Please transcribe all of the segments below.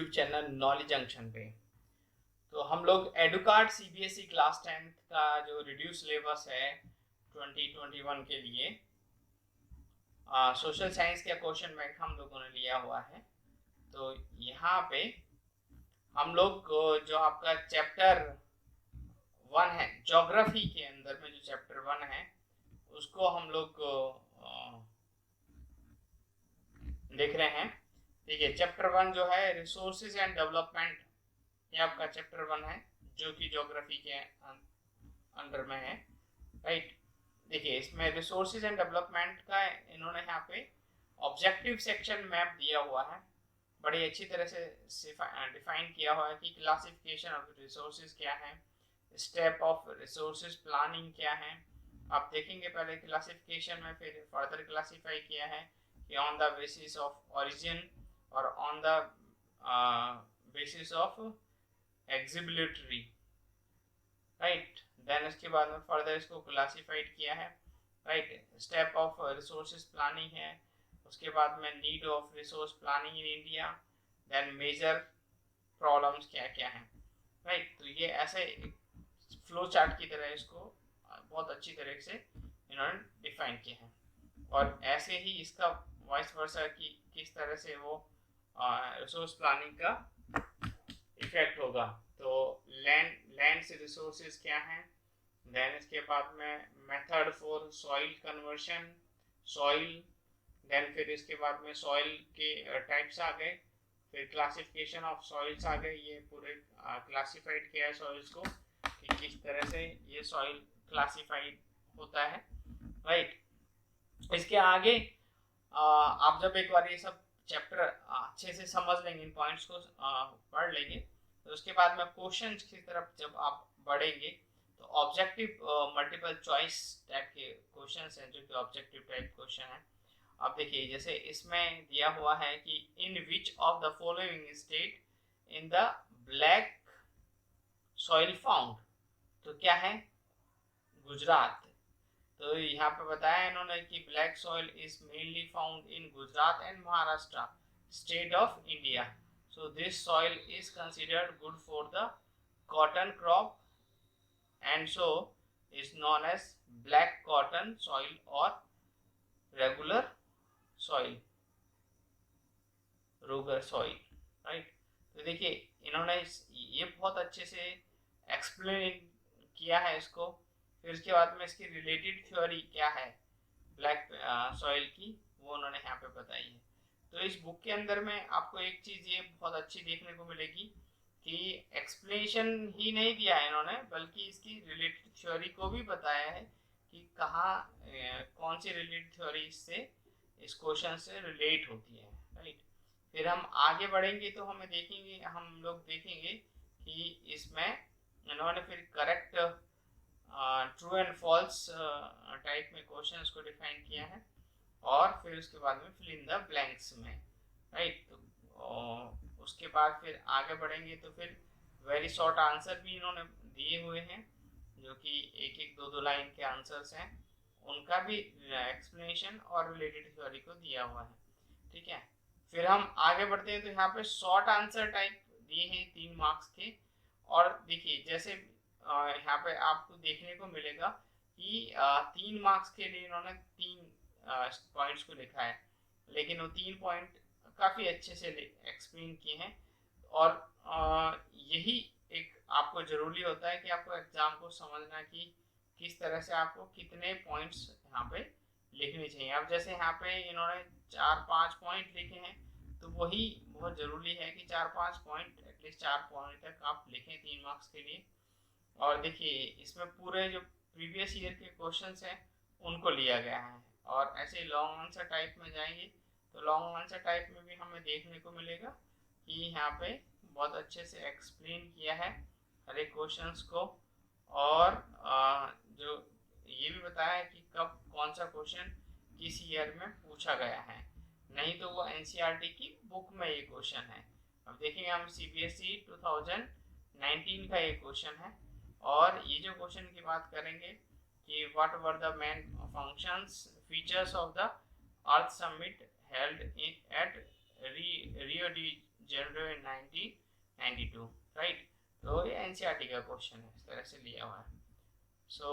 YouTube channel knowledge junction पे। तो हम लोग एडुकार्ड सीबीएसई क्लास 10th का जो रिड्यूस सिलेबस है 2021 के लिए सोशल साइंस का क्वेश्चन बैंक हम लोगों ने लिया हुआ है। तो यहाँ पे हम लोग जो आपका चैप्टर 1 है ज्योग्राफी के अंदर में, जो चैप्टर 1 है उसको हम लोग देख रहे हैं। ठीक है, चैप्टर 1 जो है रिसोर्सेज एंड डेवलपमेंट, ये आपका चैप्टर 1 है जो कि ज्योग्राफी के अंडर में है। राइट, देखिए इसमें रिसोर्सेज एंड डेवलपमेंट का इन्होंने यहाँ पे ऑब्जेक्टिव सेक्शन मैप दिया हुआ है, बड़ी अच्छी तरह से डिफाइन किया हुआ है कि क्लासिफिकेशन ऑफ रिसोर्सेज क्या है, स्टेप ऑफ रिसोर्सेज प्लानिंग क्या है। आप देखेंगे पहले क्लासिफिकेशन में, फिर फर्दर क्लासीफाई किया है कि on the basis of origin और on the basis of exhaustibility. Right, then इसके बाद में फर्दर इसको क्लासिफाइड किया है। Right, step of resources planning है, उसके बाद में need of resource planning in India, then major problems क्या क्या हैं। राइट, तो ये ऐसे फ्लो चार्ट की तरह इसको बहुत अच्छी तरह से इन्होंने डिफाइन किया है, और ऐसे ही इसका वाइस वर्सा की किस तरह से वो रिसोर्स प्लानिंग का इफेक्ट होगा। तो लैंड से रिसोर्सेज क्या हैं, देन इसके बाद में method for soil conversion, soil, then फिर इसके बाद में सॉइल के टाइप्स आ गए, फिर क्लासिफिकेशन ऑफ सॉइल्स आ गए। ये पूरे क्लासिफाइड किया है सॉइल्स को कि किस तरह से ये सॉइल क्लासिफाइड होता है। राइट, इसके आगे आप जब एक बार ये सब चैप्टर अच्छे से समझ लेंगे, इन पॉइंट्स को पढ़ लेंगे, तो उसके बाद में क्वेश्चंस की तरफ जब आप बढ़ेंगे तो ऑब्जेक्टिव मल्टीपल चॉइस टाइप के क्वेश्चंस हैं जो कि ऑब्जेक्टिव टाइप क्वेश्चन है। अब देखिए जैसे इसमें दिया हुआ है कि in which of the following state in the black soil found, तो क्या है, गुजरात। तो यहाँ पे बताया इन्होंने कि black soil is mainly found in Gujarat and Maharashtra state of India. So this soil is considered good for the cotton crop and so is known as black cotton soil और regular soil, regur soil. Right, तो देखिए इन्होंने ये बहुत अच्छे से explain किया है इसको। फिर उसके बाद में इसकी रिलेटेड थ्योरी क्या है ब्लैक सॉइल की, वो उन्होंने यहाँ पे बताई है। तो इस बुक के अंदर में आपको एक चीज़ ये बहुत अच्छी देखने को मिलेगी कि एक्सप्लेनेशन ही नहीं दिया है इन्होंने, बल्कि इसकी रिलेटेड थ्योरी को भी बताया है कि कहाँ कौन सी रिलेटेड थ्योरी इससे इस क्वेश्चन से रिलेट होती है। राइट, फिर हम आगे बढ़ेंगे तो हम लोग देखेंगे कि इसमें इन्होंने फिर correct true and false type में क्वेश्चंस को डिफाइन किया है, और फिर उसके बाद में फिल इन द ब्लैंक्स में। राइट, तो उसके बाद फिर आगे बढ़ेंगे तो फिर वेरी शॉर्ट आंसर भी इन्होंने दिए हुए हैं जो कि एक एक दो लाइन के आंसर्स हैं, उनका भी एक्सप्लेनेशन और रिलेटेड थ्योरी को दिया हुआ है। ठीक है, फिर हम आगे बढ़ते हैं तो यहाँ पे शॉर्ट आंसर टाइप दिए हैं 3 मार्क्स के। और देखिए जैसे यहाँ पे आपको देखने को मिलेगा कि 3 मार्क्स के लिए इन्होंने 3 पॉइंट्स को लिखा है, लेकिन वो 3 पॉइंट काफ़ी अच्छे से एक्सप्लेन किए हैं। और यही एक आपको ज़रूरी होता है कि आपको एग्ज़ाम को समझना कि किस तरह से आपको कितने पॉइंट्स यहाँ पे लिखने चाहिए। अब जैसे यहाँ पे इन्होंने 4-5 पॉइंट लिखे हैं, तो वही बहुत ज़रूरी है कि 4-5 पॉइंट, एटलीस्ट 4 पॉइंट तक आप लिखें 3 मार्क्स के लिए। और देखिए इसमें पूरे जो प्रीवियस ईयर के क्वेश्चंस हैं उनको लिया गया है। और ऐसे लॉन्ग आंसर टाइप में जाएंगे तो लॉन्ग आंसर टाइप में भी हमें देखने को मिलेगा कि यहाँ पे बहुत अच्छे से एक्सप्लेन किया है हर एक क्वेश्चंस को, और जो ये भी बताया है कि कब कौन सा क्वेश्चन किस ईयर में पूछा गया है, नहीं तो वो एनसीईआरटी की बुक में ये क्वेश्चन है। अब देखेंगे हम सीबीएसई 2019 का ये क्वेश्चन है, और ये जो क्वेश्चन की बात करेंगे कि what were the main functions features of the earth summit held in at Rio de Janeiro 1992, right. तो ये एनसीईआरटी का क्वेश्चन है, इस तरह से लिया हुआ है। सो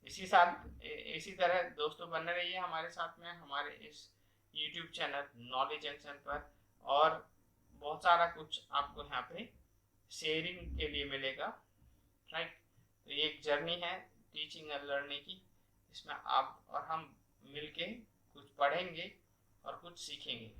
इसी तरह दोस्तों बने रहिए हमारे साथ में, हमारे इस यूट्यूब चैनल नॉलेज जंक्शन पर, और बहुत सारा कुछ आपको यहाँ पे शेयरिंग के लिए मिलेगा, राइट। तो ये एक जर्नी है टीचिंग एंड लर्निंग की, इसमें आप और हम मिलके कुछ पढ़ेंगे और कुछ सीखेंगे।